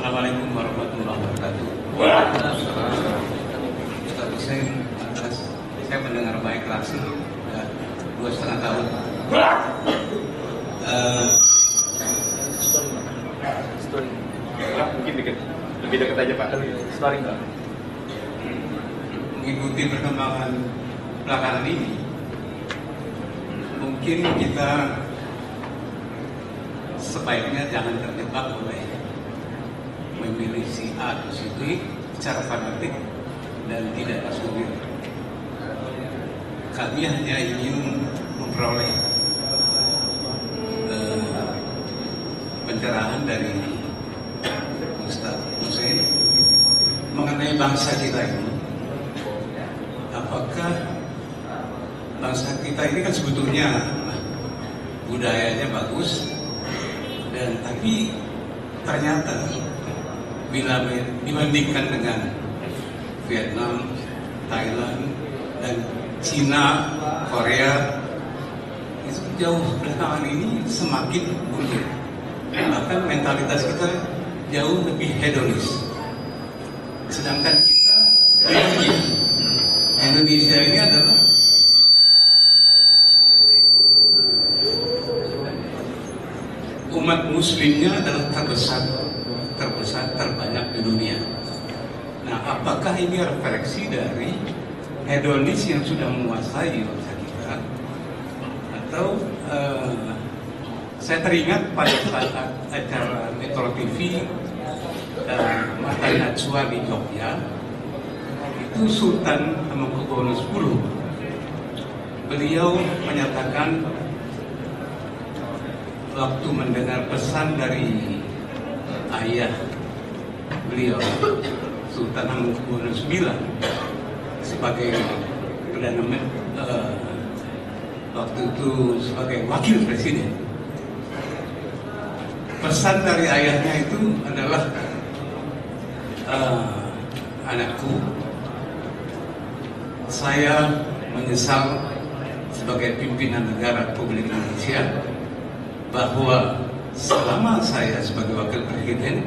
Assalamualaikum warahmatullahi wabarakatuh. Ustaz Hussein, saya mendengar baik langsung 2,5 tahun. Story. Mungkin dikit, lebih dekat aja Pak. Story nggak? Mengikuti perkembangan belakangan ini, mungkin kita sebaiknya jangan terjebak oleh memilih si A atau si B secara fanatik dan tidak rasional. Kami hanya ingin memperoleh pencerahan dari Ustaz Hussein mengenai bangsa kita ini. Apakah bangsa kita ini kan sebetulnya budayanya bagus, dan tapi ternyata bila dibandingkan dengan Vietnam, Thailand, dan Cina, Korea, itu jauh belakangan ini semakin mundur. Bahkan mentalitas kita jauh lebih hedonis. Sedangkan kita di Indonesia ini adalah umat muslimnya adalah terbesar terbanyak di dunia. Nah, apakah ini refleksi dari hedonis yang sudah menguasai bangsa kita, atau saya teringat pada saat acara Metro TV Mata Najwa di Jogja, itu Sultan Hamengkubuwono X beliau menyatakan waktu mendengar pesan dari ayah beliau Sultan Hamengkubuwono IX sebagai perdana waktu itu sebagai wakil presiden. Pesan dari ayahnya itu adalah, anakku, saya menyesal sebagai pimpinan negara Republik Indonesia bahwa selama saya sebagai wakil presiden,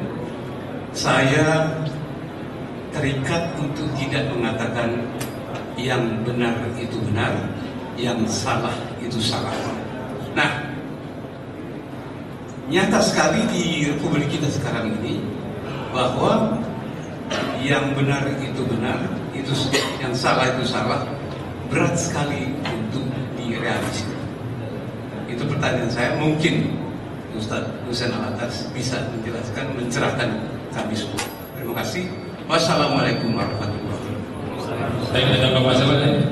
saya terikat untuk tidak mengatakan yang benar itu benar, yang salah itu salah. Nah, nyata sekali di Republik kita sekarang ini bahwa yang benar itu benar, itu yang salah itu salah, berat sekali untuk direalisasi. Itu pertanyaan saya, mungkin Ustaz Hussein Alatas bisa menjelaskan, mencerahkan kami semua. Terima kasih. Wassalamualaikum warahmatullahi wabarakatuh. Saya dengan Bapak siapa tadi?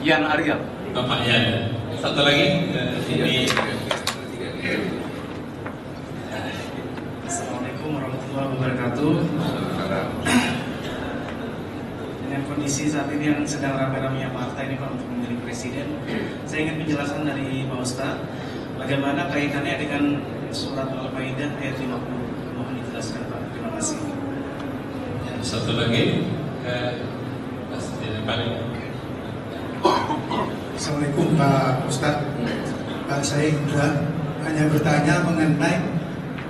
Yan Ariel. Bapak Yan. Satu lagi ini. Assalamualaikum warahmatullahi wabarakatuh. Dengan kondisi saat ini yang sedang rame-ramenya partai ini Pak untuk menjadi presiden, saya ingin penjelasan dari Pak Ustadz bagaimana kaitannya dengan surat Al-Maidah ayat 50. Mohon dijelaskan Pak. Terima kasih. Satu lagi Mas paling. Assalamualaikum Pak Ustadz. Saya Indra hanya bertanya mengenai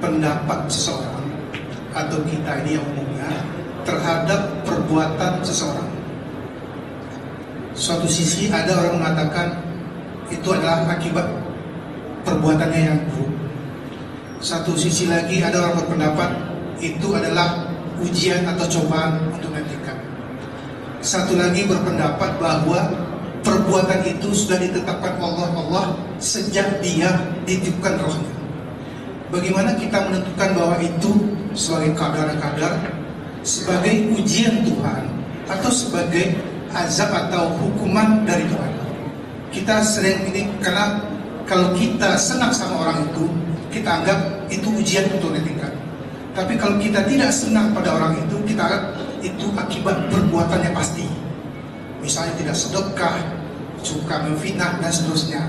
pendapat seseorang atau kita ini yang umumnya terhadap perbuatan seseorang. Suatu sisi ada orang mengatakan itu adalah akibat perbuatannya yang buruk. Satu sisi lagi ada orang berpendapat itu adalah ujian atau cobaan untuk meningkat. Satu lagi berpendapat bahwa perbuatan itu sudah ditetapkan Allah sejak dia ditiupkan rohnya. Bagaimana kita menentukan bahwa itu sebagai kadar-kadar, sebagai ujian Tuhan, atau sebagai azab atau hukuman dari Tuhan? Kita sering ini, karena kalau kita senang sama orang itu, kita anggap itu ujian untuk meningkat. Tapi kalau kita tidak senang pada orang itu, kita anggap itu akibat perbuatannya pasti. Misalnya tidak sedekah, suka memfitnah dan seterusnya.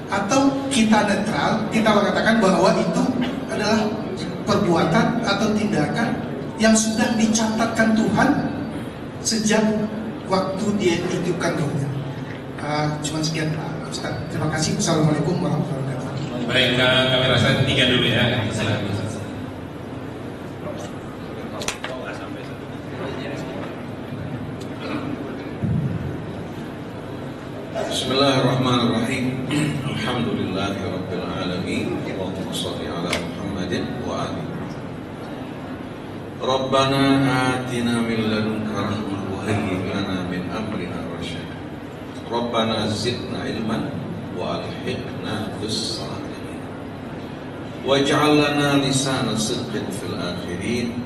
Atau kita netral, kita mengatakan bahwa itu adalah perbuatan atau tindakan yang sudah dicatatkan Tuhan sejak waktu dia ditiupkan rohnya. Cuma sekian Pak Ustaz. Terima kasih. Assalamualaikum warahmatullahi wabarakatuh. Baik, kami rasa 3 dulu ya. Silakan. amin. Rabbana atina min ladunka rahmah wa hayyi' lana min amrina rasyada. Rabbana zidna ilman wa alhiqna bis salihin. Waj'al lana lisana sidqin fil akhirin.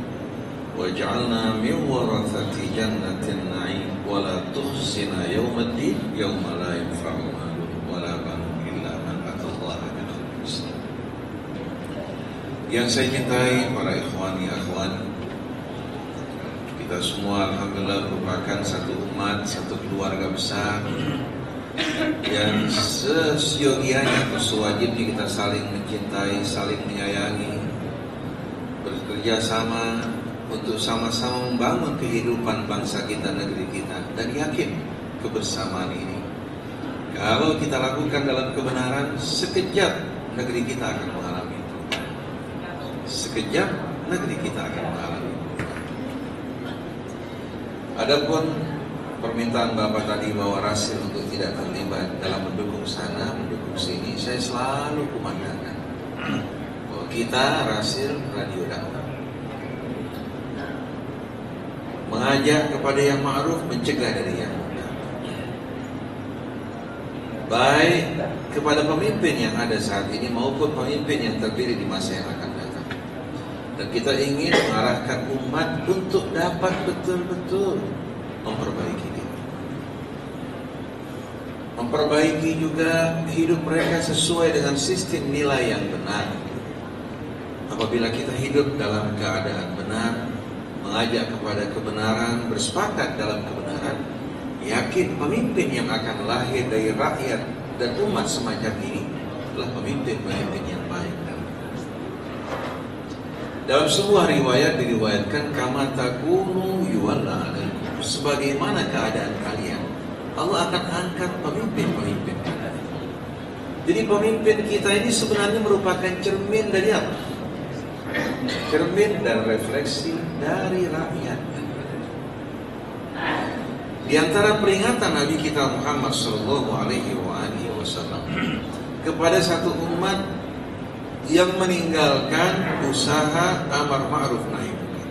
Waj'alna min warathati jannatin na'im wa la tukhzina yawmaddin yawma la yanfa'u malun wa la banun illa man atallaha bi qalbin salim. Yang saya cintai para ikhwani akhwat, kita semua alhamdulillah merupakan satu umat, satu keluarga besar yang sesiogianya atau sewajibnya kita saling mencintai, saling menyayangi, bekerja sama untuk sama-sama membangun kehidupan bangsa kita, negeri kita, dan yakin kebersamaan ini kalau kita lakukan dalam kebenaran, sekejap negeri kita akan mengalami perubahan. Sekejap negeri kita akan mengalami perubahan. Adapun permintaan Bapak tadi bahwa Rasil untuk tidak terlibat dalam mendukung sana, mendukung sini, saya selalu kumandangkan bahwa kita Rasil radio dakwah mengajak kepada yang ma'ruf, mencegah dari yang munkar, baik kepada pemimpin yang ada saat ini maupun pemimpin yang terpilih di masa yang akan datang. Dan kita ingin mengarahkan umat untuk dapat betul-betul memperbaiki diri, memperbaiki juga hidup mereka sesuai dengan sistem nilai yang benar. Apabila kita hidup dalam keadaan benar, mengajak kepada kebenaran, bersepakat dalam kebenaran, yakin pemimpin yang akan lahir dari rakyat dan umat semacam ini adalah pemimpin-pemimpin yang baik. Dalam sebuah riwayat diriwayatkan, kama takunu yuwalla alaikum, sebagaimana keadaan kalian, Allah akan angkat pemimpin-pemimpin. Jadi pemimpin kita ini sebenarnya merupakan cermin dari apa? Cermin dan refleksi dari rakyat. Di antara peringatan Nabi kita Muhammad sallallahu alaihi wasallam kepada satu umat yang meninggalkan usaha amar ma'ruf nahi munkar,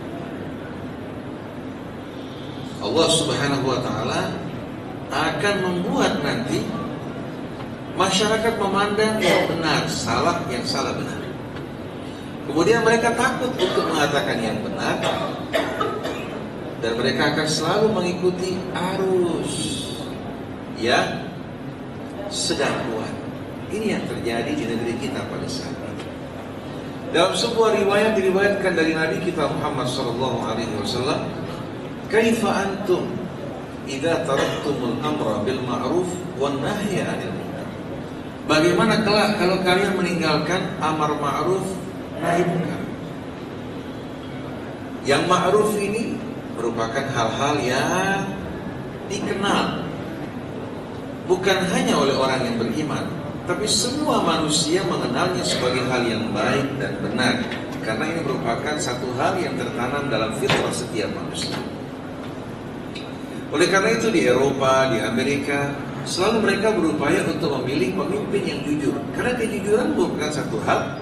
Allah Subhanahu wa taala akan membuat nanti masyarakat memandang yang benar salah, yang salah benar. Kemudian mereka takut untuk mengatakan yang benar, dan mereka akan selalu mengikuti arus yang sedang kuat. Ini yang terjadi di negeri kita pada saat ini. Dalam sebuah riwayat diriwayatkan dari Nabi kita Muhammad SAW, kaifa antum idza taraktumul amra bil ma'ruf wan nahya 'anil munkar. Bagaimana kelak kalau kalian meninggalkan amar ma'ruf nahi munkar? Yang ma'ruf ini merupakan hal-hal yang dikenal bukan hanya oleh orang yang beriman, tapi semua manusia mengenalnya sebagai hal yang baik dan benar, karena ini merupakan satu hal yang tertanam dalam fitrah setiap manusia. Oleh karena itu di Eropa, di Amerika, selalu mereka berupaya untuk memilih pemimpin yang jujur, karena kejujuran merupakan satu hal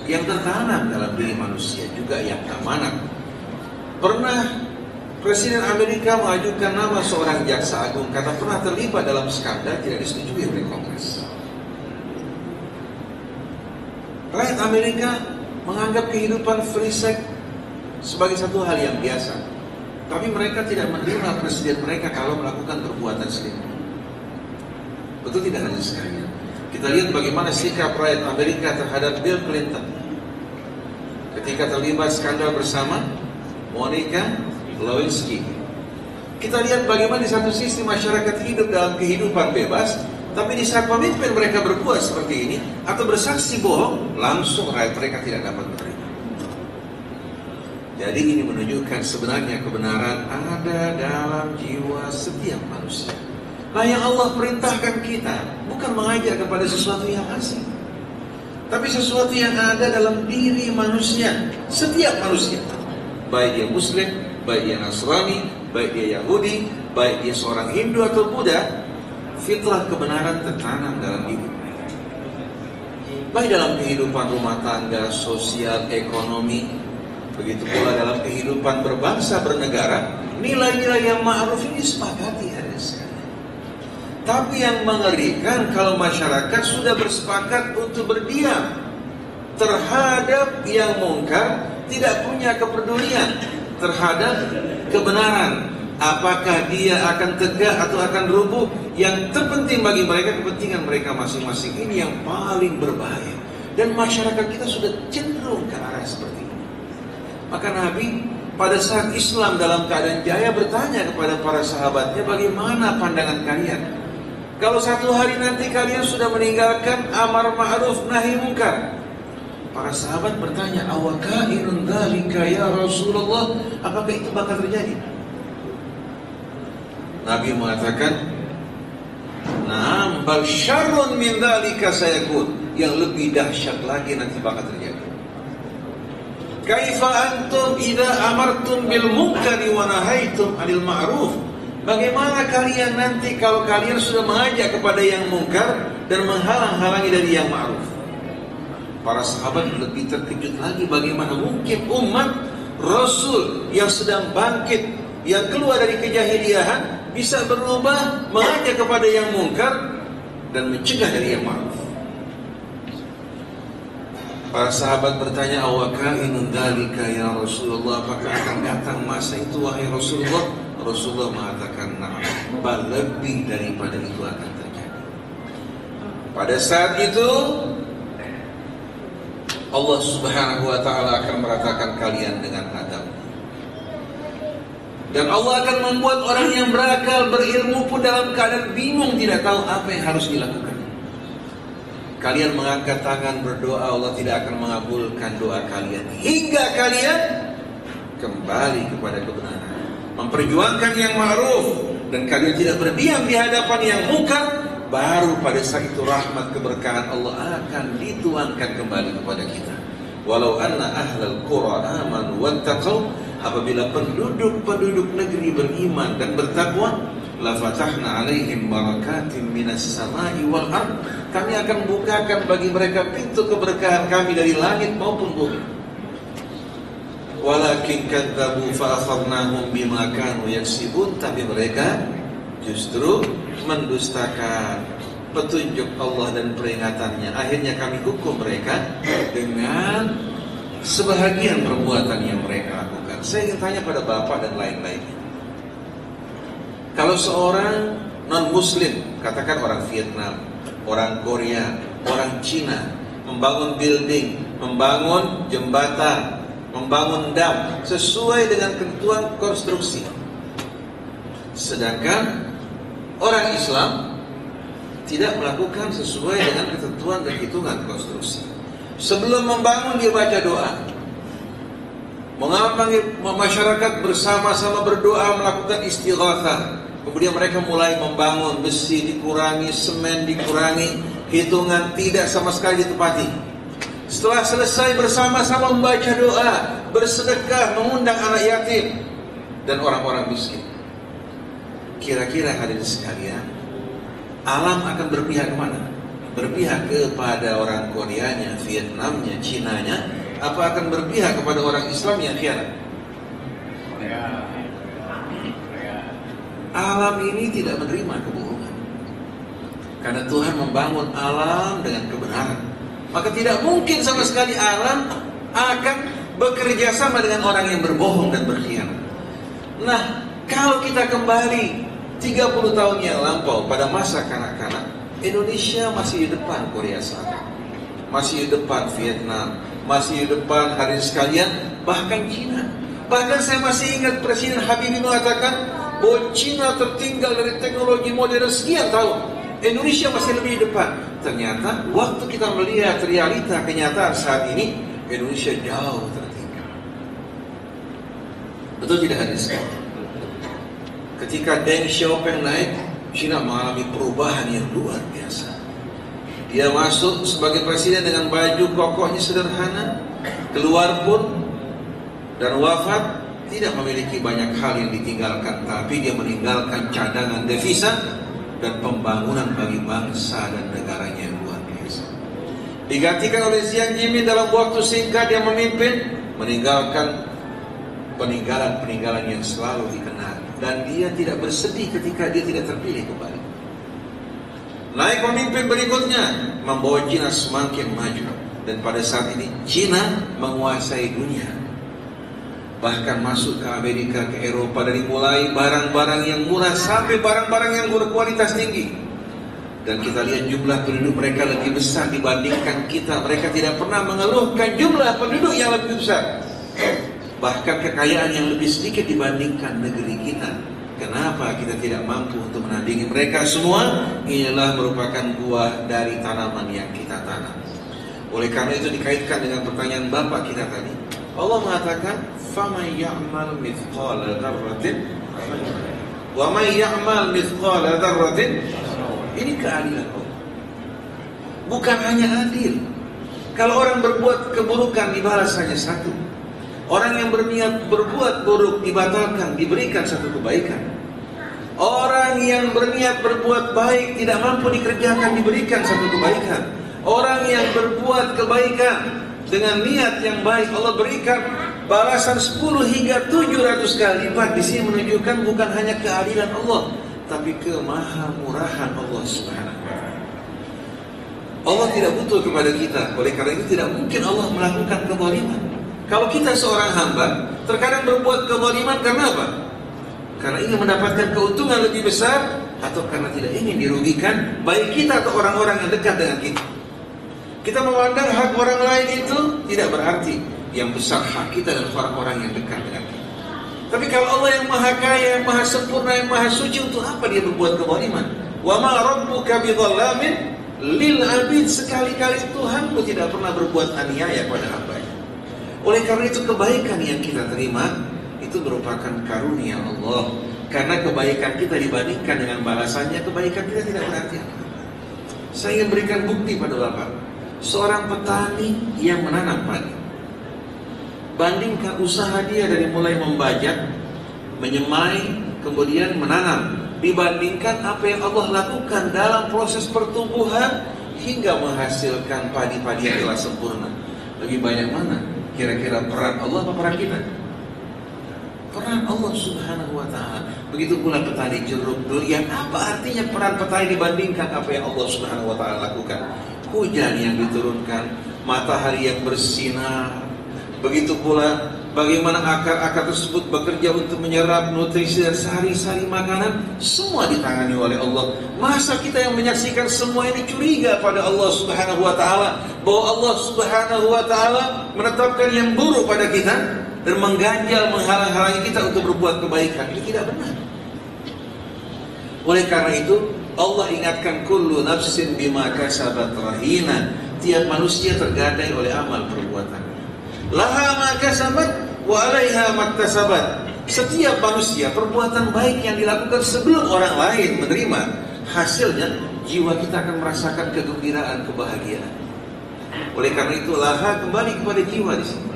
yang tertanam dalam diri manusia, juga yang amanah. Pernah Presiden Amerika mengajukan nama seorang jaksa agung karena pernah terlibat dalam skandal tidak disetujui oleh Kongres. Rakyat Amerika menganggap kehidupan free sex sebagai satu hal yang biasa, tapi mereka tidak menerima presiden mereka kalau melakukan perbuatan selingkuh. Betul tidak hadirin sekalian? Kita lihat bagaimana sikap rakyat Amerika terhadap Bill Clinton ketika terlibat skandal bersama Monica Lewinsky. Kita lihat bagaimana di satu sisi masyarakat hidup dalam kehidupan bebas, tapi di saat pemimpin mereka berbuat seperti ini atau bersaksi bohong, langsung rakyat mereka tidak dapat menerima. Jadi ini menunjukkan sebenarnya kebenaran ada dalam jiwa setiap manusia. Nah, yang Allah perintahkan kita bukan mengajak kepada sesuatu yang asing, tapi sesuatu yang ada dalam diri manusia, setiap manusia, baik dia Muslim, baik dia Nasrani, baik dia Yahudi, baik dia seorang Hindu atau Buddha, fitrah kebenaran tertanam dalam diri mereka. baik dalam kehidupan rumah tangga, sosial, ekonomi, begitu pula dalam kehidupan berbangsa, bernegara. Nilai-nilai yang ma'ruf ini disepakati hadirin sekalian. Tapi yang mengerikan kalau masyarakat sudah bersepakat untuk berdiam terhadap yang mungkar, tidak punya kepedulian terhadap kebenaran. Apakah dia akan tegak atau akan rubuh? Yang terpenting bagi mereka kepentingan mereka masing-masing. Ini yang paling berbahaya. Dan masyarakat kita sudah cenderung ke arah seperti ini. Maka Nabi pada saat Islam dalam keadaan jaya bertanya kepada para sahabatnya, bagaimana pandangan kalian? Kalau satu hari nanti kalian sudah meninggalkan amar ma'ruf nahi munkar. Para sahabat bertanya, awakainun dzalika ya Rasulullah? Apakah itu bakal terjadi? Nabi mengatakan, "Na'am, bal syarrun min dzalika sayakun." Yang lebih dahsyat lagi nanti bakal terjadi. Kaifa antum idza amartum bil munkari wa nahaitum 'anil ma'ruf? Bagaimana kalian nanti kalau kalian sudah mengajak kepada yang mungkar dan menghalang-halangi dari yang ma'ruf? Para sahabat lebih terkejut lagi, bagaimana mungkin umat Rasul yang sedang bangkit, yang keluar dari kejahiliahan bisa berubah mengajak kepada yang mungkar dan mencegah dari yang ma'ruf. Para sahabat bertanya, awakainun dzalika ya Rasulullah? Apakah akan datang masa itu wahai Rasulullah? Rasulullah mengatakan, na'am, lebih daripada itu akan terjadi. Pada saat itu Allah Subhanahu wa ta'ala akan meratakan kalian dengan adab. Dan Allah akan membuat orang yang berakal, berilmu pun dalam keadaan bingung, tidak tahu apa yang harus dilakukan. Kalian mengangkat tangan berdoa, Allah tidak akan mengabulkan doa kalian hingga kalian kembali kepada kebenaran, memperjuangkan yang ma'ruf, dan kalian tidak berdiam di hadapan yang mungkar. Baru pada saat itu rahmat keberkahan Allah akan dituangkan kembali kepada kita. Walau anna ahlal qura amanu wattaqau, apabila penduduk negeri beriman dan bertakwa, la fatahna alaihim barakatim minas samai wal ard, kami akan bukakan bagi mereka pintu keberkahan kami dari langit maupun bumi. Walakin kadzabu fa akhadnahum bima kanu yaksibun, tapi mereka justru mendustakan petunjuk Allah dan peringatannya. Akhirnya kami hukum mereka dengan sebahagian perbuatan yang mereka lakukan. Saya ingin tanya pada Bapak dan lain-lainnya, kalau seorang non-muslim, katakan orang Vietnam, orang Korea, orang Cina, membangun building, membangun jembatan, membangun dam sesuai dengan ketentuan konstruksi, sedangkan orang Islam tidak melakukan sesuai dengan ketentuan dan hitungan konstruksi. Sebelum membangun dia baca doa, mengambil masyarakat bersama-sama berdoa, melakukan istighatsah. Kemudian mereka mulai membangun, besi dikurangi, semen dikurangi, hitungan tidak sama sekali ditepati. Setelah selesai bersama-sama membaca doa, bersedekah, mengundang anak yatim dan orang-orang miskin. Kira-kira hadirin sekalian, alam akan berpihak kemana? Berpihak kepada orang Koreanya, Vietnamnya, Cinanya, apa akan berpihak kepada orang Islam yang khianat? Alam ini tidak menerima kebohongan, karena Tuhan membangun alam dengan kebenaran. Maka tidak mungkin sama sekali alam akan bekerja sama dengan orang yang berbohong dan berkhianat. Nah, kalau kita kembali 30 tahun yang lampau pada masa kanak-kanak, Indonesia masih di depan Korea Selatan, masih di depan Vietnam, masih di depan hadirin sekalian, bahkan Cina. Bahkan saya masih ingat Presiden Habibie mengatakan bahwa Cina tertinggal dari teknologi modern sekian tahun, Indonesia masih lebih di depan. Ternyata waktu kita melihat realita kenyataan saat ini, Indonesia jauh tertinggal. Betul tidak hadirin sekalian? Ketika Deng Xiaoping naik, Cina mengalami perubahan yang luar biasa. Dia masuk sebagai presiden dengan baju kokohnya sederhana, keluar pun dan wafat tidak memiliki banyak hal yang ditinggalkan, tapi dia meninggalkan cadangan devisa dan pembangunan bagi bangsa dan negaranya yang luar biasa. digantikan oleh Jiang Zemin dalam waktu singkat dia memimpin, meninggalkan peninggalan-peninggalan yang selalu dikenal, dan dia tidak bersedih ketika dia tidak terpilih kembali. Naik pemimpin berikutnya membawa Cina semakin maju, dan pada saat ini Cina menguasai dunia, bahkan masuk ke Amerika, ke Eropa, dari mulai barang-barang yang murah sampai barang-barang yang berkualitas tinggi. Dan kita lihat jumlah penduduk mereka lebih besar dibandingkan kita. Mereka tidak pernah mengeluhkan jumlah penduduk yang lebih besar, bahkan kekayaan yang lebih sedikit dibandingkan negeri kita. Kenapa kita tidak mampu untuk menandingi mereka semua? Inilah merupakan buah dari tanaman yang kita tanam. Oleh karena itu dikaitkan dengan pertanyaan Bapak kita tadi, Allah mengatakan, "Faman ya'mal mithqala dzarratin wa man ya'mal mithqala dzarratin." Ini keadilan Allah. Bukan hanya adil. Kalau orang berbuat keburukan dibalas hanya satu. Orang yang berniat berbuat buruk dibatalkan, diberikan satu kebaikan. Orang yang berniat berbuat baik tidak mampu dikerjakan, diberikan satu kebaikan. Orang yang berbuat kebaikan dengan niat yang baik, Allah berikan balasan 10 hingga 700 kali lipat. Di sini menunjukkan bukan hanya keadilan Allah, tapi kemahamurahan Allah Subhanahu wa ta'ala. Allah tidak butuh kepada kita. Oleh karena itu tidak mungkin Allah melakukan kezaliman. Kalau kita seorang hamba terkadang berbuat kezaliman karena apa? Karena ingin mendapatkan keuntungan lebih besar, atau karena tidak ingin dirugikan baik kita atau orang-orang yang dekat dengan kita. Kita memandang hak orang lain itu tidak berarti. Yang besar hak kita dan orang-orang yang dekat dengan kita. Tapi kalau Allah yang maha kaya, yang maha sempurna, yang maha suci, untuk apa dia berbuat kezaliman? Wa ma rabbuka bidzallamin lil abid. Sekali-kali Tuhanmu tidak pernah berbuat aniaya pada hamba-Nya. Oleh karena itu kebaikan yang kita terima itu merupakan karunia Allah. Karena kebaikan kita dibandingkan dengan balasannya, kebaikan kita tidak berarti apa-apa. Saya ingin berikan bukti pada Bapak. Seorang petani yang menanam padi, bandingkan usaha dia dari mulai membajak, menyemai, kemudian menanam, dibandingkan apa yang Allah lakukan dalam proses pertumbuhan hingga menghasilkan padi-padi yang telah sempurna. Lebih banyak mana kira-kira peran Allah atau peran kita? Peran Allah Subhanahu wa ta'ala. Begitu pula petani jeruk, durian. Apa artinya peran petani dibandingkan apa yang Allah Subhanahu wa ta'ala lakukan? Hujan yang diturunkan, matahari yang bersinar. Begitu pula bagaimana akar-akar tersebut bekerja untuk menyerap nutrisi dan sari-sari makanan. Semua ditangani oleh Allah. Masa kita yang menyaksikan semua ini curiga pada Allah Subhanahu wa ta'ala, bahwa Allah Subhanahu wa ta'ala menetapkan yang buruk pada kita dan mengganjal, menghalang-halangi kita untuk berbuat kebaikan? Ini tidak benar. Oleh karena itu Allah ingatkan, kullu nafsin bima kasabat rahina. Tiap manusia tergadai oleh amal perbuatan. Laha ma kasabat wa 'alaiha maktasabat. Setiap manusia perbuatan baik yang dilakukan sebelum orang lain menerima hasilnya, jiwa kita akan merasakan kegembiraan, kebahagiaan. Oleh karena itu laha kembali kepada jiwa di sini.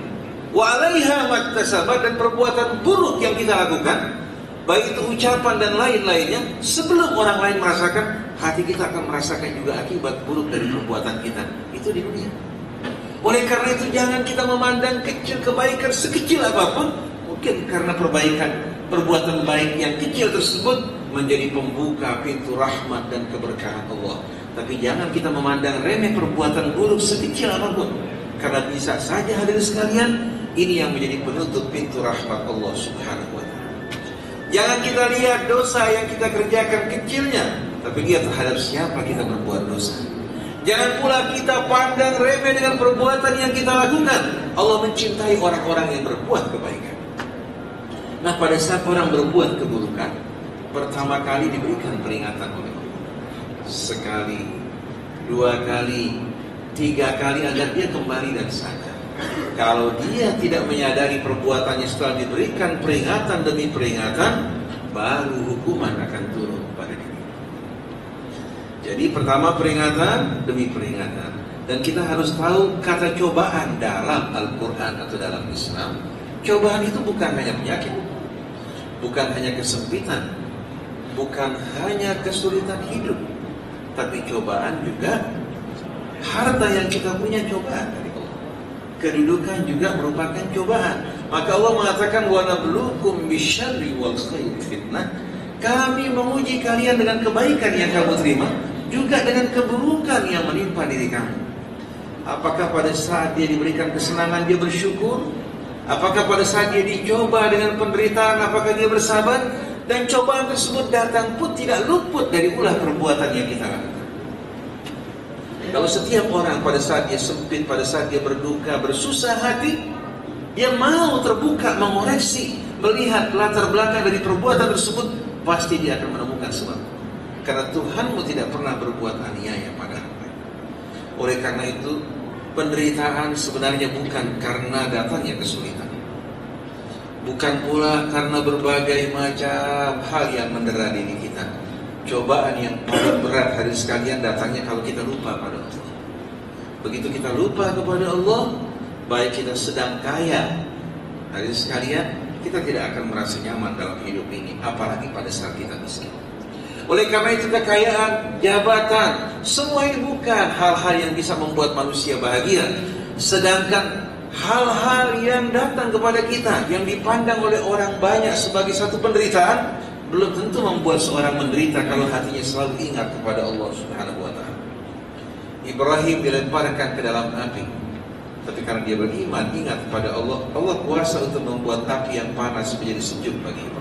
Wa 'alaiha maktasabat, dan perbuatan buruk yang kita lakukan, baik itu ucapan dan lain-lainnya, sebelum orang lain merasakan, hati kita akan merasakan juga akibat buruk dari perbuatan kita. Itu di dunia. Oleh karena itu jangan kita memandang kecil kebaikan sekecil apapun. Mungkin karena perbuatan baik yang kecil tersebut menjadi pembuka pintu rahmat dan keberkahan Allah. Tapi jangan kita memandang remeh perbuatan buruk sekecil apapun. Karena bisa saja hadirin sekalian, ini yang menjadi penutup pintu rahmat Allah Subhanahu wa ta'ala. Jangan kita lihat dosa yang kita kerjakan kecilnya, tapi lihat terhadap siapa kita berbuat dosa. Jangan pula kita pandang remeh dengan perbuatan yang kita lakukan. Allah mencintai orang-orang yang berbuat kebaikan. Nah, pada saat orang berbuat keburukan, pertama kali diberikan peringatan oleh Allah. Sekali, 2 kali, 3 kali agar dia kembali dan sadar. Kalau dia tidak menyadari perbuatannya setelah diberikan peringatan demi peringatan, baru hukuman akan turun pada diri. Jadi pertama peringatan demi peringatan. Dan kita harus tahu kata cobaan dalam Al-Quran atau dalam Islam. Cobaan itu bukan hanya penyakit, bukan hanya kesempitan, bukan hanya kesulitan hidup, tapi cobaan juga Harta yang kita punya cobaan dari Allah. Kedudukan juga merupakan cobaan. Maka Allah mengatakan wa nabluukum bisyarri wal khairi fitnah. Kami menguji kalian dengan kebaikan yang kamu terima, juga dengan keburukan yang menimpa diri kamu. Apakah pada saat dia diberikan kesenangan dia bersyukur? Apakah pada saat dia dicoba dengan penderitaan, apakah dia bersabar? Dan cobaan tersebut datang pun tidak luput dari ulah perbuatan yang kita lakukan. Kalau setiap orang pada saat dia sempit, pada saat dia berduka, bersusah hati, dia mau terbuka, mengoreksi, melihat latar belakang dari perbuatan tersebut, pasti dia akan menemukan sebab. Karena Tuhanmu tidak pernah berbuat aniaya pada hamba. Oleh karena itu, penderitaan sebenarnya bukan karena datangnya kesulitan, bukan pula karena berbagai macam hal yang mendera diri kita. Cobaan yang paling berat hari sekalian datangnya kalau kita lupa pada Allah. Begitu kita lupa kepada Allah, baik kita sedang kaya hari sekalian, kita tidak akan merasa nyaman dalam hidup ini, apalagi pada saat kita miskin. Oleh karena itu kekayaan, jabatan, semua ini bukan hal-hal yang bisa membuat manusia bahagia. Sedangkan hal-hal yang datang kepada kita, yang dipandang oleh orang banyak sebagai satu penderitaan, belum tentu membuat seorang menderita kalau hatinya selalu ingat kepada Allah Subhanahu wa ta'ala. Ibrahim dilemparkan ke dalam api, tapi karena dia beriman, ingat kepada Allah, Allah kuasa untuk membuat api yang panas menjadi sejuk bagi Ibrahim.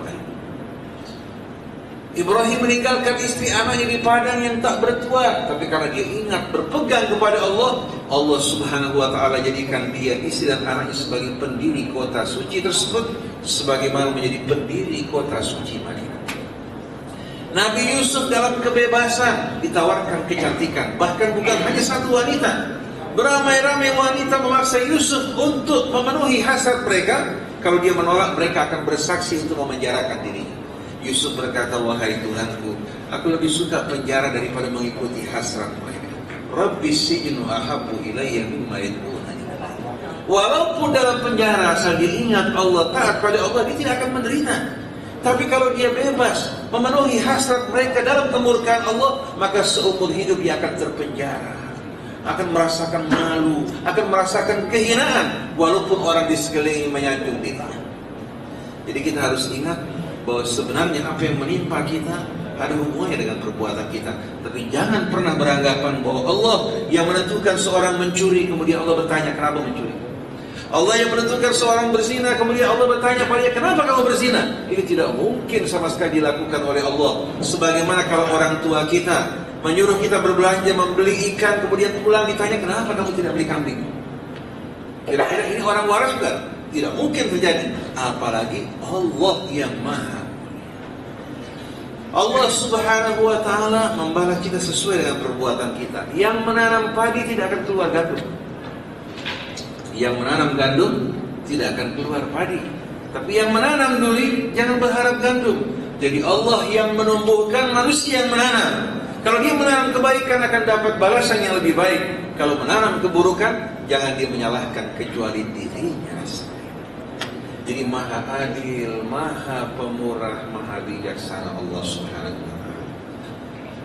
Ibrahim meninggalkan istri anaknya di padang yang tak bertuan, tapi karena dia ingat berpegang kepada Allah, Allah Subhanahu wa ta'ala jadikan dia, istri dan anaknya sebagai pendiri kota suci tersebut, sebagaimana menjadi pendiri kota suci Madinah. Nabi Yusuf dalam kebebasan ditawarkan kecantikan, bahkan bukan hanya satu wanita, beramai-ramai wanita memaksa Yusuf untuk memenuhi hasrat mereka. Kalau dia menolak, mereka akan bersaksi untuk memenjarakan dirinya. Yusuf berkata, wahai Tuhanku, aku lebih suka penjara daripada mengikuti hasrat mereka. Rabbi sijnu ahabbu ilayya mimma yad'unani. Walaupun dalam penjara, asal dia ingat Allah, taat pada Allah, dia tidak akan menderita. Tapi kalau dia bebas memenuhi hasrat mereka dalam kemurkaan Allah, maka seumur hidup dia akan terpenjara, akan merasakan malu, akan merasakan kehinaan, walaupun orang di sekeliling menyanjung dirinya. Jadi kita harus ingat bahwa sebenarnya apa yang menimpa kita ada hubungannya dengan perbuatan kita. Tapi jangan pernah beranggapan bahwa Allah yang menentukan seorang mencuri, kemudian Allah bertanya kenapa mencuri. Allah yang menentukan seorang berzina, kemudian Allah bertanya padanya kenapa kamu berzina. Ini tidak mungkin sama sekali dilakukan oleh Allah. Sebagaimana kalau orang tua kita menyuruh kita berbelanja, membeli ikan, kemudian pulang ditanya kenapa kamu tidak beli kambing. Kira-kira ini orang waras bukan? Tidak mungkin terjadi. Apalagi Allah yang maha. Allah Subhanahu wa ta'ala membalas kita sesuai dengan perbuatan kita. Yang menanam padi tidak akan keluar gandum, yang menanam gandum tidak akan keluar padi. Tapi yang menanam duri jangan berharap gandum. Jadi Allah yang menumbuhkan, manusia yang menanam. Kalau dia menanam kebaikan akan dapat balasan yang lebih baik. Kalau menanam keburukan, jangan dia menyalahkan kecuali dirinya. Jadi maha adil, maha pemurah, maha bijaksana Allah Subhanahu wa ta'ala.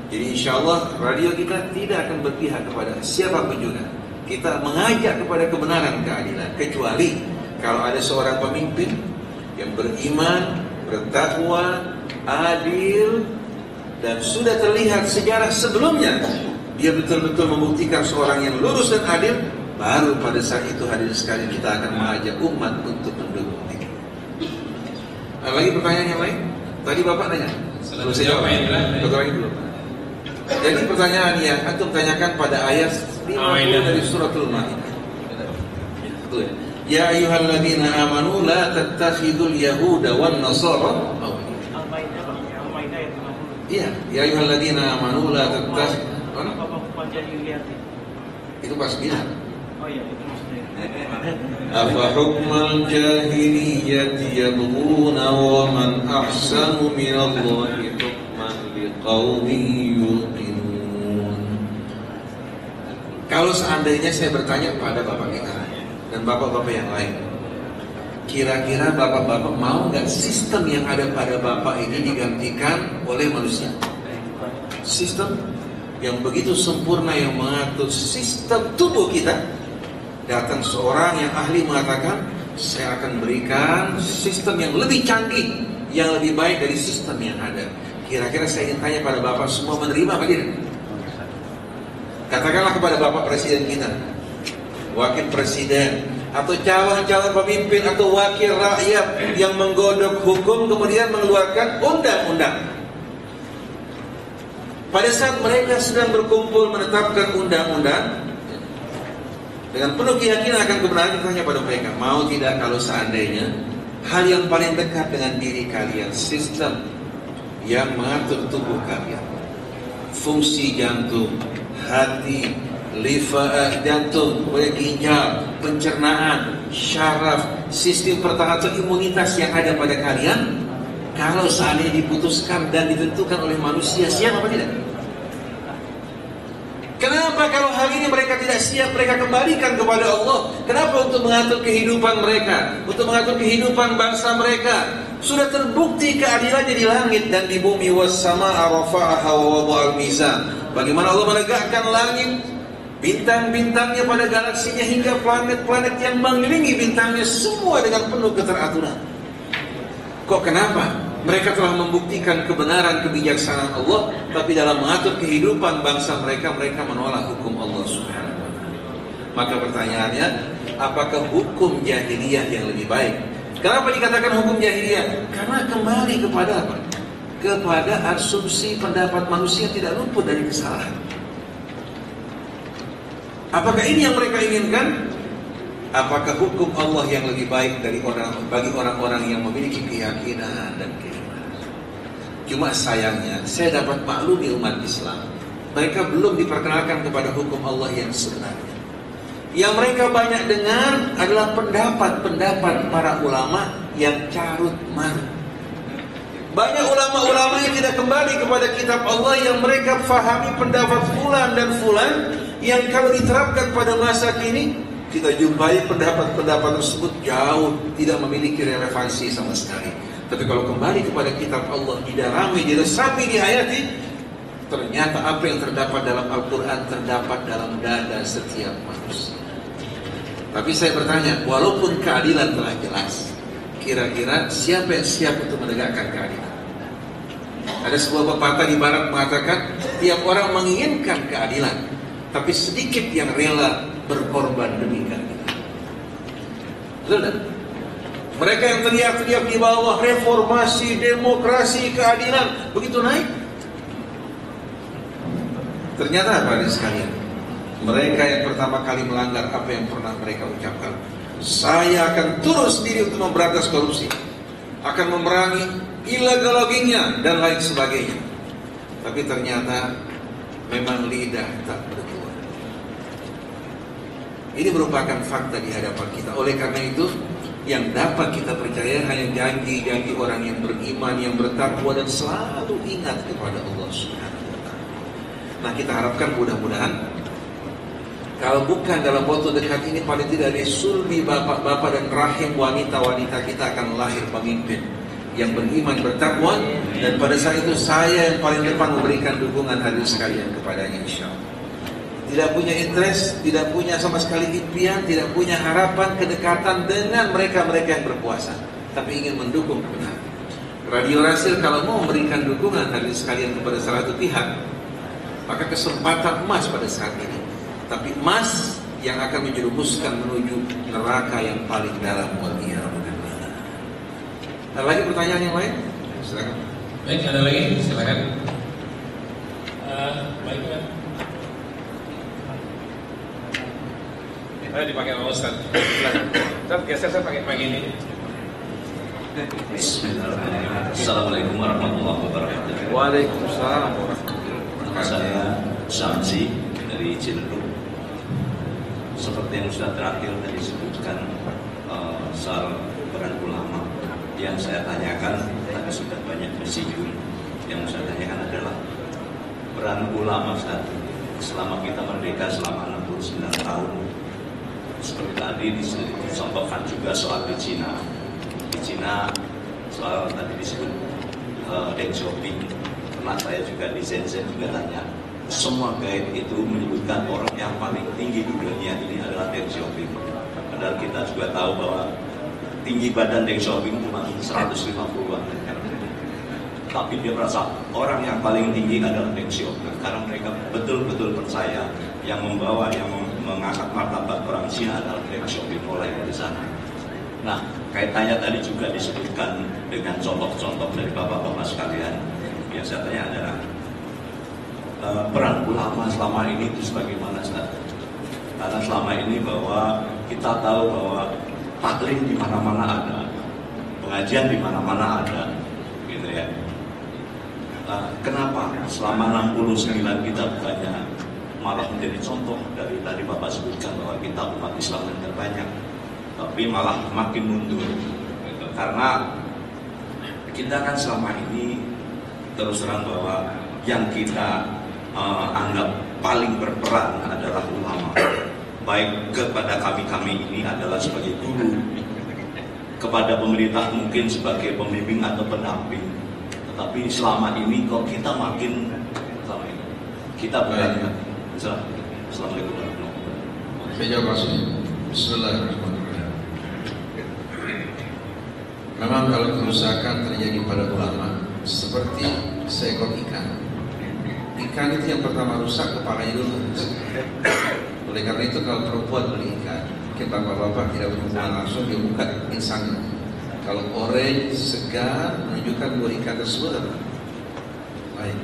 Jadi insya Allah radio kita tidak akan berpihak kepada siapapun juga. Kita mengajak kepada kebenaran, keadilan, kecuali kalau ada seorang pemimpin yang beriman, bertakwa, adil, dan sudah terlihat sejarah sebelumnya dia betul-betul membuktikan seorang yang lurus dan adil, baru pada saat itu hadirin sekalian kita akan mengajak umat untuk mendukung dia. Ada lagi pertanyaan yang lain? Tadi Bapak tanya. Selesai jawab dulu. Jadi pertanyaan yang antum tanyakan pada ayat 50 dari suratul Maidah. Itu ya. Ya ayyuhalladzina amanu la tattakhidul yahuda wan nasara. Al-Maidah ayat 50. Iya, ya ayyuhalladzina amanu la tattakhidul. Itu pas bilang. Oh iya, itu maksudnya. Afa hukmal jahiliyyati yabghuna wa man ahsanu minallahi hukman liqaumin yuqinun. Kalau seandainya saya bertanya pada Bapak kita dan Bapak-Bapak yang lain, kira-kira Bapak-Bapak mau nggak sistem yang ada pada Bapak ini digantikan oleh manusia? Sistem yang begitu sempurna yang mengatur sistem tubuh kita, datang seorang yang ahli mengatakan, saya akan berikan sistem yang lebih canggih, yang lebih baik dari sistem yang ada. Kira-kira saya ingin tanya pada Bapak semua, menerima apa tidak? Katakanlah kepada Bapak Presiden kita, Wakil Presiden, atau calon-calon pemimpin atau wakil rakyat yang menggodok hukum kemudian mengeluarkan undang-undang. Pada saat mereka sedang berkumpul menetapkan undang-undang, dengan penuh keyakinan akan kebenaran, kita tanya pada mereka, mau tidak kalau seandainya hal yang paling dekat dengan diri kalian, sistem yang mengatur tubuh kalian, fungsi jantung, hati, jantung, ginjal, pencernaan, syaraf, sistem pertahanan atau imunitas yang ada pada kalian, kalau seandainya diputuskan dan ditentukan oleh manusia, siap apa tidak? Kenapa kalau hal ini mereka tidak siap, mereka kembalikan kepada Allah? Kenapa untuk mengatur kehidupan mereka, untuk mengatur kehidupan bangsa mereka? Sudah terbukti keadilannya di langit dan di bumi. Was-samaa'a rafa'aha wa wada'al mizan. Bagaimana Allah menegakkan langit, bintang-bintangnya pada galaksinya hingga planet-planet yang mengelilingi bintangnya, semua dengan penuh keteraturan. Kok kenapa? Mereka telah membuktikan kebenaran kebijaksanaan Allah, tapi dalam mengatur kehidupan bangsa mereka, mereka menolak hukum Allah Subhanahu wa ta'ala. Maka pertanyaannya, apakah hukum jahiliyah yang lebih baik? Kenapa dikatakan hukum jahiliyah? Karena kembali kepada apa? Kepada asumsi pendapat manusia tidak luput dari kesalahan. Apakah ini yang mereka inginkan? Apakah hukum Allah yang lebih baik bagi orang-orang yang memiliki keyakinan dan keimanan? Cuma sayangnya, saya dapat maklumi umat Islam, mereka belum diperkenalkan kepada hukum Allah yang sebenarnya. Yang mereka banyak dengar adalah pendapat-pendapat para ulama yang carut marut. Banyak ulama-ulama yang tidak kembali kepada kitab Allah, yang mereka fahami pendapat fulan dan fulan, yang kalau diterapkan pada masa kini, kita jumpai pendapat-pendapat tersebut jauh tidak memiliki relevansi sama sekali. Tapi kalau kembali kepada kitab Allah, didalami, diresapi, dihayati, ternyata apa yang terdapat dalam Al-Quran terdapat dalam dada setiap manusia. Tapi saya bertanya, walaupun keadilan telah jelas, kira-kira siapa yang siap untuk menegakkan keadilan? Ada sebuah pepatah di barat mengatakan, tiap orang menginginkan keadilan, tapi sedikit yang rela berkorban demi keadilan. Betul tak? Mereka yang teriak-teriak di bawah, reformasi, demokrasi, keadilan, begitu naik, ternyata apa ada sekalian? Mereka yang pertama kali melanggar apa yang pernah mereka ucapkan, saya akan turun sendiri untuk memberantas korupsi, akan memerangi illegal loggingnya dan lain sebagainya. Tapi ternyata memang lidah tak bertuan. Ini merupakan fakta di hadapan kita. Oleh karena itu, yang dapat kita percaya hanya janji-janji orang yang beriman, yang bertakwa dan selalu ingat kepada Allah Subhanahu wa ta'ala. Nah, kita harapkan mudah-mudahan kalau bukan dalam waktu dekat ini, paling tidak dari sulbi bapak-bapak dan rahim wanita-wanita kita akan lahir pemimpin yang beriman, bertakwa, dan pada saat itu saya yang paling depan memberikan dukungan hadirin sekalian kepadanya, insyaallah. Tidak punya interest, tidak punya sama sekali impian, tidak punya harapan kedekatan dengan mereka-mereka yang berkuasa, tapi ingin mendukung kebenaran. Radio Rasil kalau mau memberikan dukungan hadirin sekalian kepada salah satu pihak, maka kesempatan emas pada saat ini, tapi emas yang akan menjerumuskan menuju neraka yang paling dalam. Ada lagi pertanyaan yang lain? Silakan. Baik, ada lagi? Silakan. Baik, Pak. Saya dipakai sama Ustaz. Ustaz, geser saya pakai ini. Bismillahirrahmanirrahim. Assalamualaikum warahmatullahi wabarakatuh. Waalaikumsalam warahmatullahi wabarakatuh. Nama saya Samsi dari Ciledug. Seperti yang sudah terakhir tadi disebutkan soal peran ulama, yang saya tanyakan tadi sudah banyak bersinggung. Yang saya tanyakan adalah peran ulama Ustaz selama kita merdeka selama 69 tahun. Seperti tadi disampaikan juga soal di Cina. Di Cina soal tadi disebut Deng Xiaoping. Pernah saya juga di Shenzhen juga tanya semua guide itu menyebutkan orang yang paling tinggi di dunia ini adalah Deng Xiaoping. Padahal kita juga tahu bahwa tinggi badan Deng Xiaoping cuma 150-an. Tapi dia merasa orang yang paling tinggi adalah Deng Xiaoping, karena mereka betul-betul percaya yang membawa, yang mengangkat martabat orang Cina adalah Deng Xiaoping, mulai dari sana. Nah, kaitannya tadi juga disebutkan dengan contoh-contoh dari bapak-bapak sekalian. Yang saya tanya adalah peran ulama selama ini itu sebagaimana, Ustaz? Karena selama ini bahwa kita tahu bahwa taklim di mana-mana ada, pengajian di mana-mana ada, gitu ya. Kenapa selama 69 kita bukannya malah menjadi contoh dari tadi Bapak sebutkan bahwa kita umat Islam yang terbanyak, tapi malah makin mundur, gitu. Karena kita kan selama ini terus terang bahwa yang kita anggap paling berperan adalah ulama, baik kepada kami ini adalah sebagai guru, kepada pemerintah mungkin sebagai pembimbing atau pendamping. Tetapi selama ini kok kita makin selama ini kita berada. Assalamualaikum warahmatullahi wabarakatuh. Saya jawab langsung. Bismillahirrahmanirrahim. Memang kalau kerusakan terjadi pada ulama seperti seekor ikan. Ikan itu yang pertama rusak kepalanya dulu. Oleh karena itu kalau perempuan beli ikan, mungkin bapak-bapak tidak berhubungan langsung, dia buka insannya. Kalau orange segar menunjukkan bahwa ikan tersebut apa? Baik.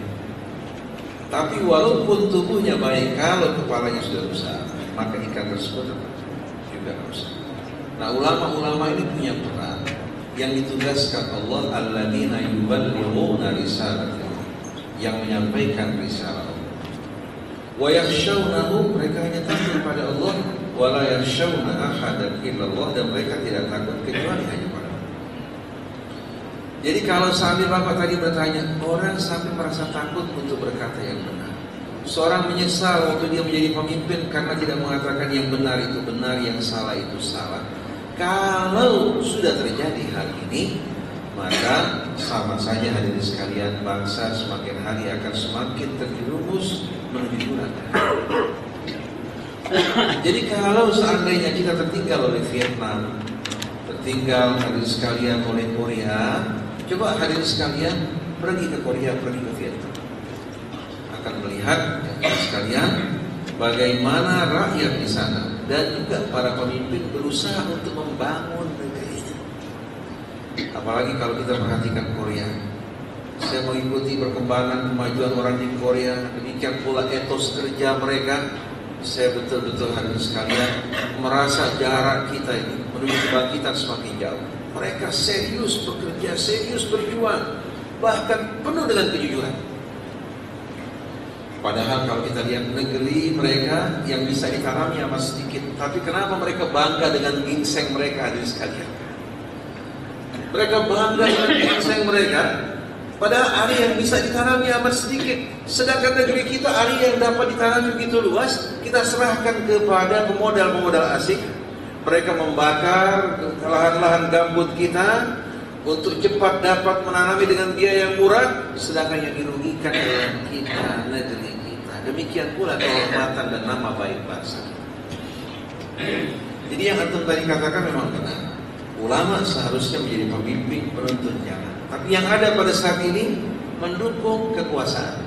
Tapi walaupun tubuhnya baik, kalau kepalanya sudah rusak, maka ikan tersebut apa? Juga rusak. Nah, ulama-ulama ini punya peran yang ditugaskan Allah, alladzina yuballighuna risalati, yang menyampaikan risalah Allah. Wa yakhshawnahu, mereka hanya takut pada Allah, wa la yakhshawna ahadan illallah, dan mereka tidak takut kecuali hanya pada Allah. Jadi kalau sampai Bapak tadi bertanya, orang sampai merasa takut untuk berkata yang benar. Seorang menyesal waktu dia menjadi pemimpin karena tidak mengatakan yang benar itu benar, yang salah itu salah. Kalau sudah terjadi hal ini, maka sama saja hadirin sekalian, bangsa semakin hari akan semakin terjerumus menuju neraka. Jadi kalau seandainya kita tertinggal oleh Vietnam, tertinggal hadirin sekalian oleh Korea, coba hadirin sekalian pergi ke Korea, pergi ke Vietnam, akan melihat hadirin sekalian bagaimana rakyat di sana dan juga para pemimpin berusaha untuk membangun negerinya. Apalagi kalau kita perhatikan Korea. Saya mengikuti perkembangan kemajuan orang di Korea, demikian pula etos kerja mereka. Saya betul-betul hadirin sekalian merasa jarak kita ini menuju kebangkitan semakin jauh. Mereka serius bekerja, serius berjuang, bahkan penuh dengan kejujuran. Padahal kalau kita lihat negeri mereka yang bisa ditanami amat sedikit, tapi kenapa mereka bangga dengan ginseng mereka, hadirin sekalian? Mereka bangga dengan ginseng mereka, padahal area yang bisa ditanami amat sedikit. Sedangkan negeri kita area yang dapat ditanami begitu luas, kita serahkan kepada pemodal-pemodal asing. Mereka membakar lahan-lahan gambut kita untuk cepat dapat menanami dengan biaya yang murah, sedangkan yang dirugikan adalah kita, negeri kita. Demikian pula kehormatan dan nama baik bangsa. Jadi yang antum tadi katakan memang benar. Ulama seharusnya menjadi pemimpin penuntun jalan. Tapi yang ada pada saat ini mendukung kekuasaan,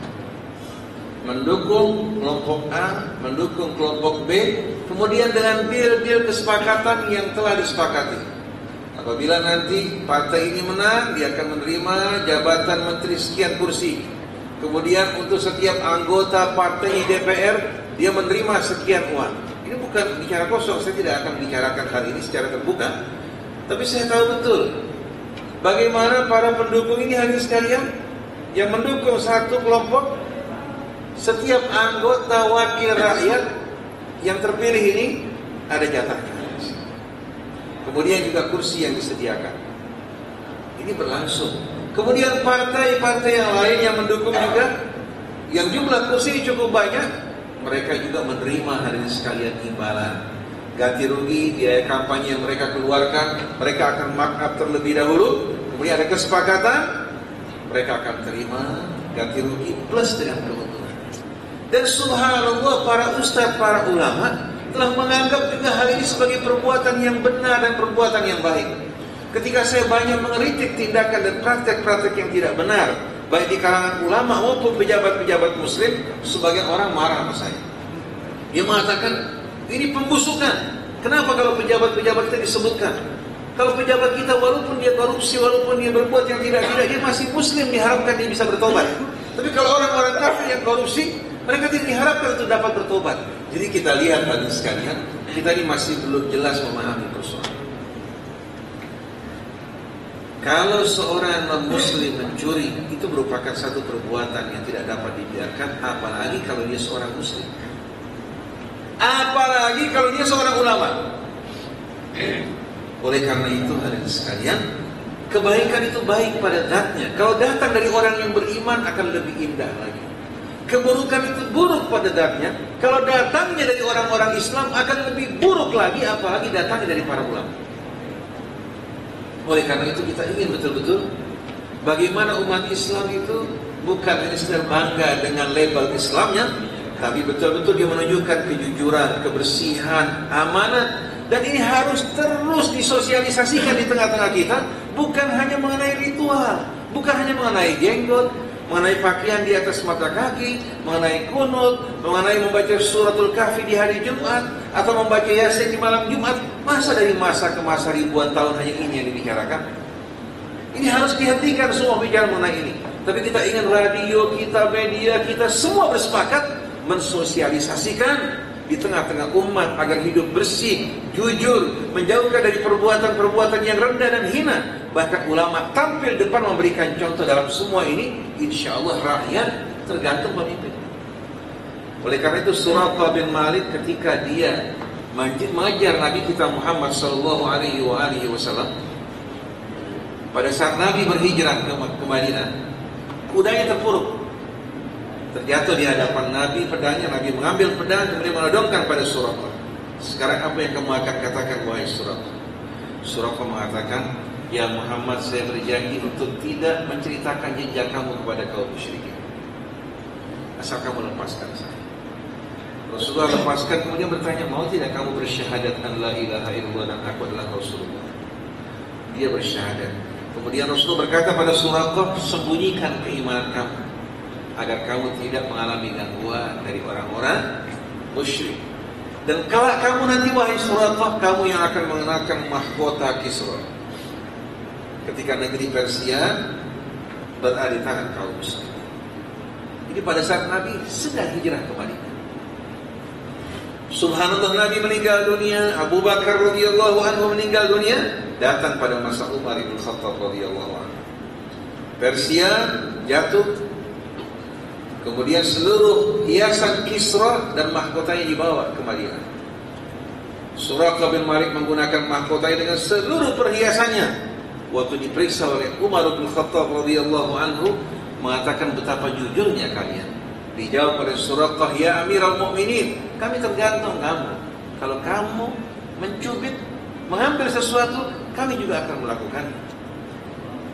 mendukung kelompok A, mendukung kelompok B, kemudian dengan deal-deal kesepakatan yang telah disepakati. Apabila nanti partai ini menang, dia akan menerima jabatan menteri sekian kursi. Kemudian untuk setiap anggota partai di DPR, dia menerima sekian uang. Ini bukan bicara kosong, saya tidak akan bicarakan hal ini secara terbuka. Tapi saya tahu betul bagaimana para pendukung ini hadirin sekalian yang mendukung satu kelompok. Setiap anggota wakil rakyat yang terpilih ini ada jatahnya. Kemudian juga kursi yang disediakan. Ini berlangsung. Kemudian partai-partai yang lain yang mendukung juga, yang jumlah kursi cukup banyak, mereka juga menerima hadirin sekalian imbalan, ganti rugi, biaya kampanye yang mereka keluarkan, mereka akan markup terlebih dahulu. Kemudian ada kesepakatan, mereka akan terima ganti rugi plus dengan keuntungan. Dan subhanallah, para ustadz, para ulama telah menganggap juga hal ini sebagai perbuatan yang benar dan perbuatan yang baik. Ketika saya banyak mengkritik tindakan dan praktek-praktek yang tidak benar, baik di kalangan ulama maupun pejabat-pejabat muslim, sebagian orang marah sama saya. Dia mengatakan, ini pembusukan. Kenapa kalau pejabat-pejabat kita disebutkan? Kalau pejabat kita walaupun dia korupsi, walaupun dia berbuat yang tidak-tidak, dia masih muslim, diharapkan dia bisa bertobat. Tapi kalau orang-orang kafir yang korupsi, mereka tidak diharapkan untuk dapat bertobat. Jadi kita lihat tadi sekalian, kita ini masih belum jelas memahami persoalan. Kalau seorang non-muslim mencuri, itu merupakan satu perbuatan yang tidak dapat dibiarkan, apalagi kalau dia seorang muslim. Apalagi kalau dia seorang ulama. Oleh karena itu, hadirin sekalian, kebaikan itu baik pada zatnya. Kalau datang dari orang yang beriman akan lebih indah lagi. Keburukan itu buruk pada zatnya. Kalau datangnya dari orang-orang Islam akan lebih buruk lagi, apalagi datangnya dari para ulama. Oleh karena itu kita ingin betul-betul bagaimana umat Islam itu bukan hanya sekedar bangga dengan label Islamnya, tapi betul-betul dia menunjukkan kejujuran, kebersihan, amanat. Dan ini harus terus disosialisasikan di tengah-tengah kita. Bukan hanya mengenai ritual, bukan hanya mengenai jenggot, mengenai pakaian di atas mata kaki, mengenai kunut, mengenai membaca suratul kahfi di hari Jumat, atau membaca yasin di malam Jumat. Masa dari masa ke masa ribuan tahun hanya ini yang dibicarakan? Ini harus dihentikan semua bicara mengenai ini. Tapi kita ingin radio kita, media kita, semua bersepakat mensosialisasikan di tengah-tengah umat agar hidup bersih, jujur, menjauhkan dari perbuatan-perbuatan yang rendah dan hina. Bahkan ulama tampil depan memberikan contoh dalam semua ini. Insya Allah rakyat tergantung pemimpin. Oleh karena itu Suraqah bin Malik ketika dia mengajar Nabi kita Muhammad sallallahu alaihi wasallam, pada saat Nabi berhijrah ke Madinah, kudanya terpuruk, terjatuh di hadapan Nabi pedangnya. Nabi mengambil pedang kemudian menodongkan pada Suraqah. Sekarang apa yang kamu akan katakan wahai Suraqah? Suraqah mengatakan, ya Muhammad, saya berjanji untuk tidak menceritakan jejak kamu kepada kaum musyrikin, asal kamu lepaskan saya. Rasulullah lepaskan, kemudian bertanya, mau tidak kamu bersyahadat an la ilaha illallah dan aku adalah Rasulullah? Dia bersyahadat. Kemudian Rasulullah berkata pada Suraqah, sembunyikan keimanan kamu agar kamu tidak mengalami gangguan dari orang-orang musyrik. Dan kalau kamu nanti wahai Suraqah, kamu yang akan mengenakan mahkota Kisra ketika negeri Persia berada di tangan kaum muslim. Ini pada saat Nabi sedang hijrah ke Madinah. Subhanallah, Nabi meninggal dunia, Abu Bakar radhiyallahu anhu meninggal dunia, datang pada masa Umar bin Khattab radhiyallahu anhu. Persia jatuh, kemudian seluruh hiasan Kisra dan mahkotanya dibawa ke Madinah. Suraqah bin Malik menggunakan mahkotanya dengan seluruh perhiasannya. Waktu diperiksa oleh Umar bin Khattab radhiyallahu anhu, mengatakan betapa jujurnya kalian. Dijawab oleh Suraqah, ya Amirul Mukminin, kami tergantung kamu. Kalau kamu mencubit, mengambil sesuatu, kami juga akan melakukannya.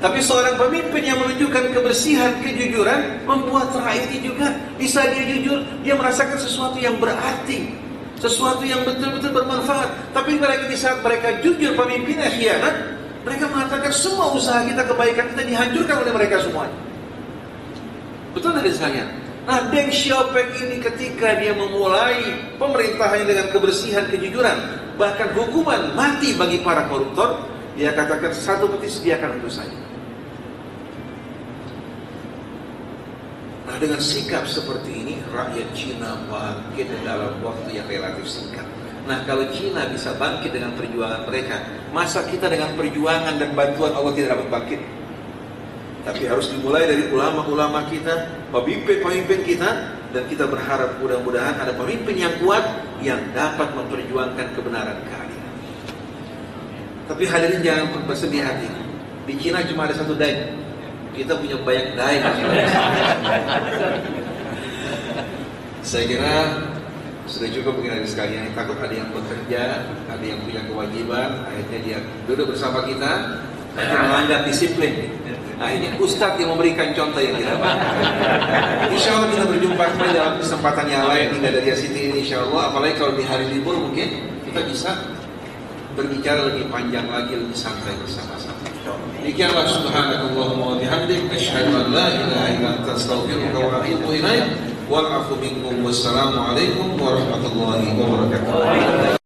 Tapi seorang pemimpin yang menunjukkan kebersihan, kejujuran, membuat rakyatnya juga bisa dia jujur, dia merasakan sesuatu yang berarti, sesuatu yang betul-betul bermanfaat. Tapi di saat mereka jujur, pemimpinnya khianat, mereka mengatakan semua usaha kita, kebaikan kita dihancurkan oleh mereka semuanya. Betul tidak sekalian? Nah, Deng Xiaoping ini ketika dia memulai pemerintahannya dengan kebersihan, kejujuran, bahkan hukuman mati bagi para koruptor, dia katakan satu peti sediakan untuk saya. Nah, dengan sikap seperti ini, rakyat Cina bangkit dalam waktu yang relatif singkat. Nah, kalau Cina bisa bangkit dengan perjuangan mereka, masa kita dengan perjuangan dan bantuan Allah tidak dapat bangkit? Tapi harus dimulai dari ulama-ulama kita, pemimpin-pemimpin kita, dan kita berharap mudah-mudahan ada pemimpin yang kuat yang dapat memperjuangkan kebenaran keadilan. Tapi hadirin jangan bersedih hati. Di Cina cuma ada satu Dai. Kita punya banyak Dai. Saya kira sudah cukup mungkin ada sekalian. Takut ada yang bekerja, ada yang punya kewajiban, akhirnya dia duduk bersama kita. Nanti melanggar disiplin. Nah ini Ustadz yang memberikan contoh yang tidak baik. Insya Allah kita berjumpa kembali dalam kesempatan yang lain hingga dari Siti ini Insya Allah. Apalagi kalau di hari libur mungkin kita bisa berbicara lebih panjang lagi, lebih santai bersama-sama. Demikianlah subhanakallahumma wa bihamdik asyhadu an la ilaha illa anta astaghfiruka wa atubu ilaik. Wal afu minkum wassalamu alaikum warahmatullahi wabarakatuh.